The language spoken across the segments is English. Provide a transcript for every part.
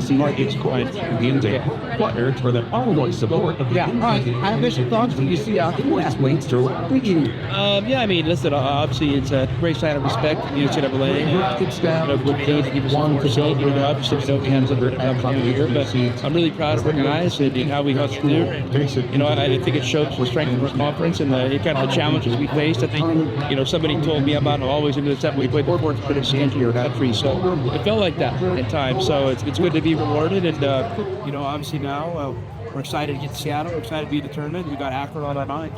see it's quite the player for the ongoing support. Yeah, I have this thoughts that you see out the last week. So, yeah, I mean, listen, obviously it's a great sign of respect in the NCAA. Good day to give us 1%. Obviously, we don't hands under here, but I'm really proud of our guys and how we hustled through. I think it shows the strength of our conference and the kind of the challenges we faced. I think, somebody told me about always into the set we played fourth for the scanty country, so it felt like that at times. So it's good to be rewarded, and obviously now we're excited to get to Seattle. We're excited to be at the tournament. We got Akron on our mind.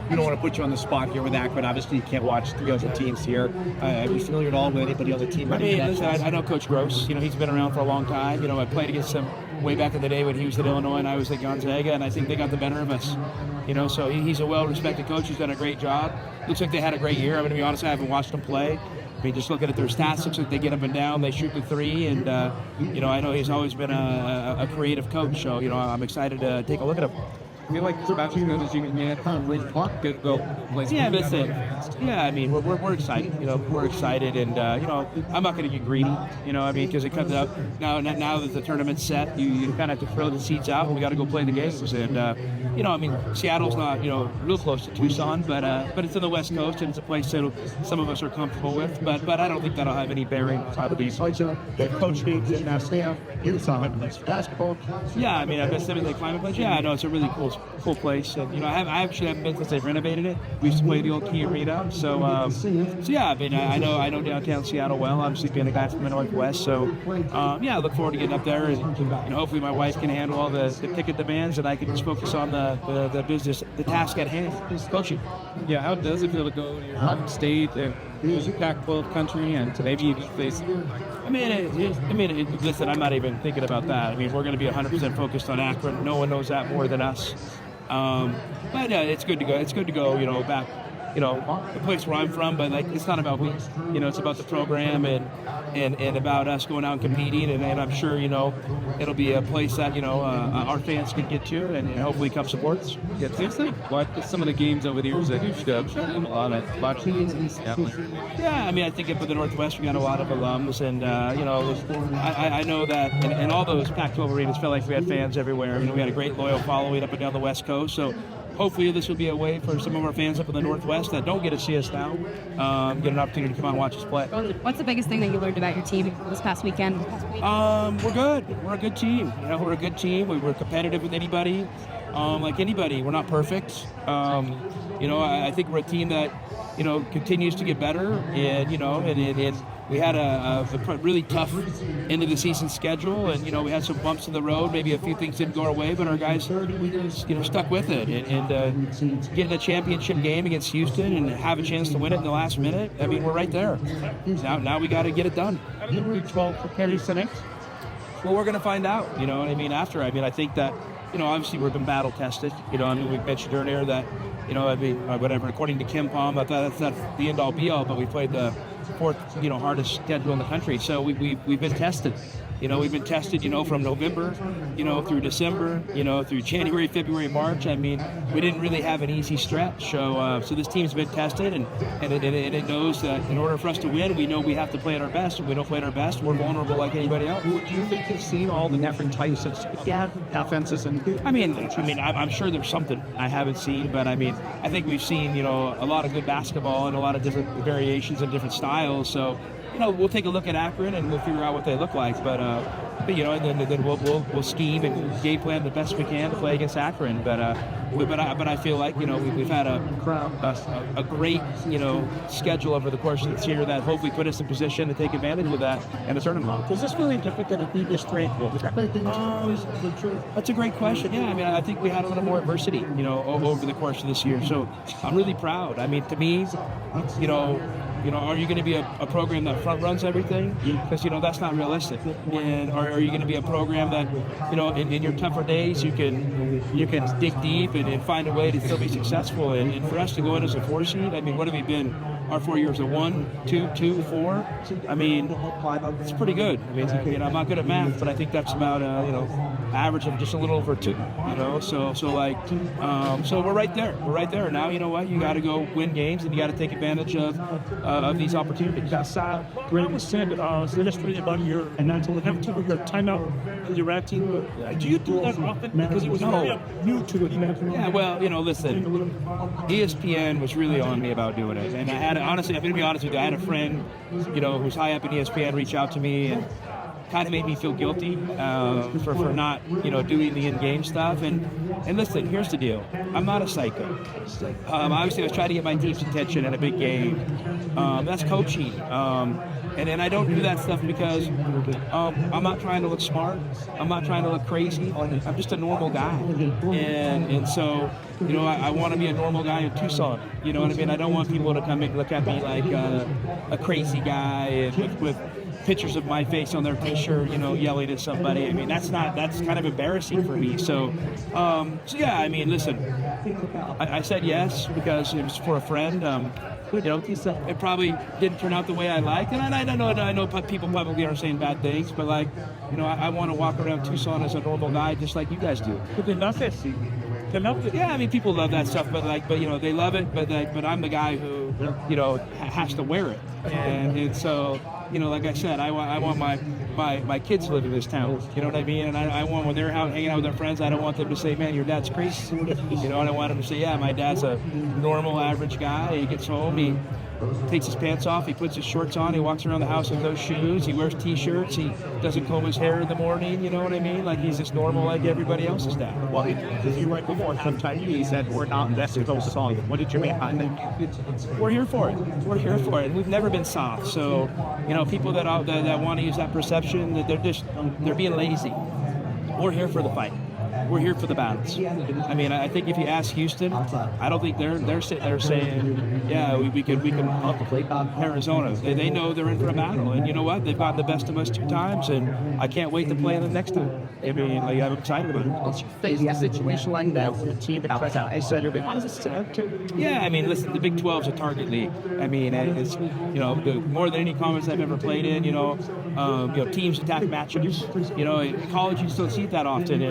We don't want to put you on the spot here with Akron. Obviously, you can't watch the other teams here. Are you familiar at all with anybody on the team? I know Coach Gross. He's been around for a long time. I played against him way back in the day when he was at Illinois and I was at Gonzaga, and I think they got the better of us. So he's a well-respected coach. He's done a great job. Looks like they had a great year. I'm going to be honest, I haven't watched them play. Just looking at their stats, looks like they get up and down, they shoot the three, and I know he's always been a creative coach, so I'm excited to take a look at him. I feel like it's about as good as you can get. Good go. Yeah, that's it. Yeah, I mean, we're excited. We're excited, and I'm not going to get greedy. Because it comes up now that the tournament's set, you kind of have to throw the seats out, and we got to go play the games. And Seattle's not real close to Tucson, but it's on the West Coast, and it's a place that some of us are comfortable with. But I don't think that'll have any bearing on these. Coach needs it now. Stay Tucson basketball. Yeah, I've been to the Climate Pledge. Yeah, I know it's a really cool place, and I actually haven't been since they've renovated it. We used to play the old Key Arena, so yeah. I know downtown Seattle well. Obviously, being a guy from the Northwest, so I look forward to getting up there, and hopefully my wife can handle all the ticket demands, and I can just focus on the business, the task at hand, coaching. Yeah, how does it feel to go to your home state and Pac-12 country, and maybe you face? Listen, I'm not even thinking about that. We're going to be 100% focused on Akron. No one knows that more than us. But it's good to go. It's good to go, back, the place where I'm from. But it's not about me. It's about the program and about us going out and competing. And I'm sure, it'll be a place that our fans can get to and hopefully come support us. Yeah, seriously. What some of the games over the years that you've shown a lot of teams. Yeah, I think up in the Northwest we got a lot of alums, and I know that in all those Pac-12 arenas felt like we had fans everywhere. We had a great loyal following up and down the West Coast. So hopefully this will be a way for some of our fans up in the Northwest that don't get to see us now, get an opportunity to come out and watch us play. What's the biggest thing that you learned about your team this past weekend? We're good. We're a good team. We're a good team. We're competitive with anybody. Like anybody, we're not perfect. I think we're a team that, continues to get better, and we had a really tough end of the season schedule, and we had some bumps in the road. Maybe a few things didn't go our way, but our guys, stuck with it, and getting a championship game against Houston and have a chance to win it in the last minute. We're right there. Now we got to get it done. Well, we're going to find out. After. I think that. Obviously we've been battle tested. We mentioned earlier that, whatever. According to Kim Palm, that's not the end all be all, but we played the fourth, hardest schedule in the country. So we've been tested. We've been tested, from November, through December, through January, February, March. We didn't really have an easy stretch. So this team's been tested, and it knows that in order for us to win, we know we have to play at our best. If we don't play at our best, we're vulnerable like anybody else. Do you think you've seen all the different types of offenses? I'm sure there's something I haven't seen, but I think we've seen, a lot of good basketball and a lot of different variations and different styles. So, we'll take a look at Akron and we'll figure out what they look like. But and then we'll scheme and game plan the best we can to play against Akron. But I feel like we've had a great schedule over the course of this year that hopefully put us in position to take advantage of that in the tournament. Is this really different than a previous straight? That's a great question. Yeah, I think we had a little more adversity over the course of this year. So I'm really proud. To me, are you going to be a program that front runs everything? Because that's not realistic. And are you going to be a program that in your tougher days you can dig deep and find a way to still be successful? And for us to go in as a 4 seed, what have we been? our 4 years of 1, 2, 2, 4. I mean, it's pretty good. I mean, I'm not good at math, but I think that's about average of just a little over 2. So we're right there. We're right there. Now, you know what? You got to go win games, and you got to take advantage of these opportunities. Greg was said, illustrated about your timeout in your rap team. Do you do that often? Because it was very new to it. Yeah, well, listen, ESPN was really on me about doing it. And I had, honestly, I'm going to be honest with you, I had a friend, who's high up in ESPN reach out to me and kind of made me feel guilty for not, doing the in-game stuff. And listen, here's the deal. I'm not a psycho. Obviously, I was trying to get my team's attention in a big game. That's coaching. And I don't do that stuff because I'm not trying to look smart. I'm not trying to look crazy. I'm just a normal guy. And so, I want to be a normal guy in Tucson. You know what I mean? I don't want people to come and look at me like a crazy guy and with pictures of my face on their t-shirt, yelling at somebody. I mean, that's kind of embarrassing for me. So yeah, I mean, listen, I said yes because it was for a friend. It probably didn't turn out the way I liked, and I know people probably are saying bad things, but I want to walk around Tucson as a normal guy, just like you guys do. But they love it. They love it. Yeah, I mean, people love that stuff, but they love it, but I'm the guy who has to wear it, and so like I said, I want my kids to live in this town. You know what I mean? And I want when they're out hanging out with their friends, I don't want them to say, "Man, your dad's crazy." And I want them to say, "Yeah, my dad's a normal, average guy. He gets home, he takes his pants off, he puts his shorts on, he walks around the house with those shoes, he wears t-shirts, he doesn't comb his hair in the morning." You know what I mean? Like he's just normal like everybody else's dad. Well, you right before sometime he said we're not invested in those songs. What did you mean by that? We're here for it. We're here for it. We've never been soft. So, people that want to use that perception, that they're being lazy. We're here for the fight. We're here for the battles. I mean, I think if you ask Houston, I don't think they're sitting there saying, "Yeah, we can Arizona." They know they're in for a battle, and you know what? They've gotten the best of us 2 times, and I can't wait to play them next time. I mean, I'm excited about it. Face a situation like that with a team that I said you're Yeah, I mean, listen, the Big 12's a target league. I mean, it's more than any conference I've ever played in. Teams attack matchups. In college you still see it that often,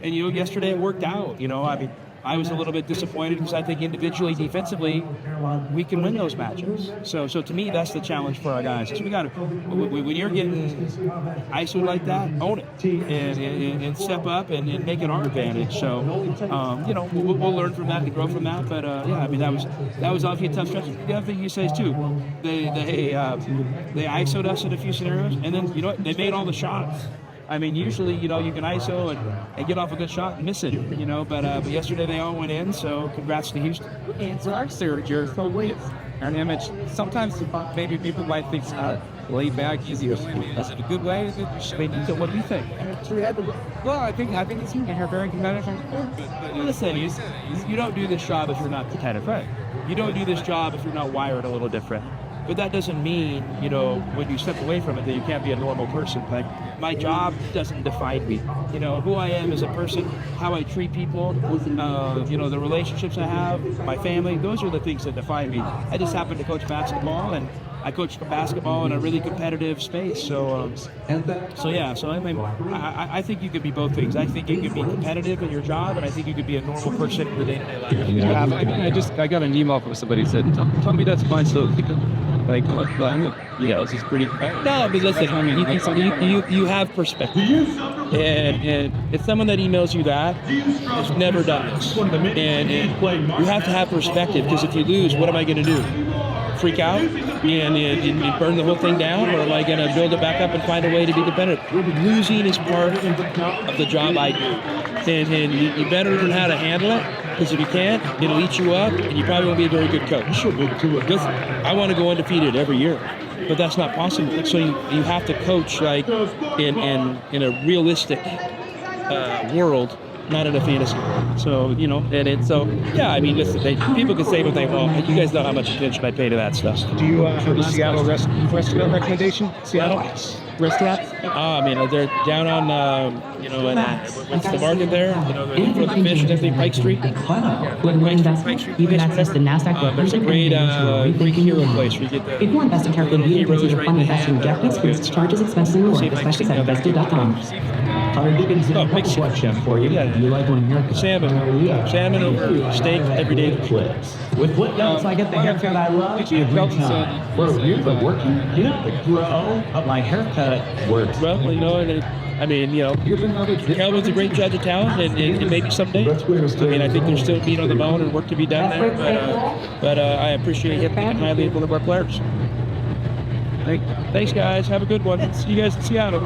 and yesterday it worked out. I mean, I was a little bit disappointed because I think individually, defensively, we can win those matchups. So to me, that's the challenge for our guys. So we got to, when you're getting ISO like that, own it and step up and make it our advantage. So we'll learn from that and grow from that. But yeah, I mean that was obviously a tough stretch. The other thing you say is too, they ISO'd us in a few scenarios, and then they made all the shots. I mean, usually, you can ISO and get off a good shot and miss it, but yesterday they all went in, so congrats to Houston. It's our Jared. An image. Sometimes maybe people might think laid back, easy. Is it a good way? So what do you think? Well, I think it's very competitive. But listen, you don't do this job if you're not competitive. Right. You don't do this job if you're not wired a little different. But that doesn't mean, when you step away from it, that you can't be a normal person. Like, my job doesn't define me. Who I am as a person, how I treat people, the relationships I have, my family, those are the things that define me. I just happen to coach basketball, and I coach basketball in a really competitive space. So yeah. So I think you could be both things. I think you could be competitive in your job, and I think you could be a normal person in your day-to-day life. I got an email from somebody who said, "Tell me that's fine." So this is pretty. No, but listen, you have perspective, and if someone that emails you that has never done this, and you have to have perspective, because if you lose, what am I going to do? Freak out and burn the whole thing down, or am I going to build it back up and find a way to be competitive? Losing is part of the job I do, and you better learn how to handle it, because if you can't, it'll eat you up, and you probably won't be a very good coach. Because I want to go undefeated every year, but that's not possible. So you have to coach like in a realistic world, not in a fantasy world. So yeah. I mean, listen, people can say what they want. You guys know how much attention I pay to that stuff. Do you have a Seattle restaurant recommendation? Seattle? restaurants? I mean, they're down on, what's the market there? For the fish and everything, Pike Street. When we invest, you can access the NASDAQ. There's a great hero place where you get If you are investing carefully, you can heroes receive right fund in investing hand. objectives, risks, charges, expenses, and more. See if I can Especially see at how invested.com. Oh, big question for you. Yeah. You like when you're Salmon over steak every day. With what else I get the haircut I love every time. Well, you've been working. The grow of my haircut works. Well, Calvin's a great judge of talent, and maybe someday. I think there's still meat on the bone and work to be done there. But I appreciate him thinking highly of one of our players. Thanks, guys. Have a good one. See you guys in Seattle.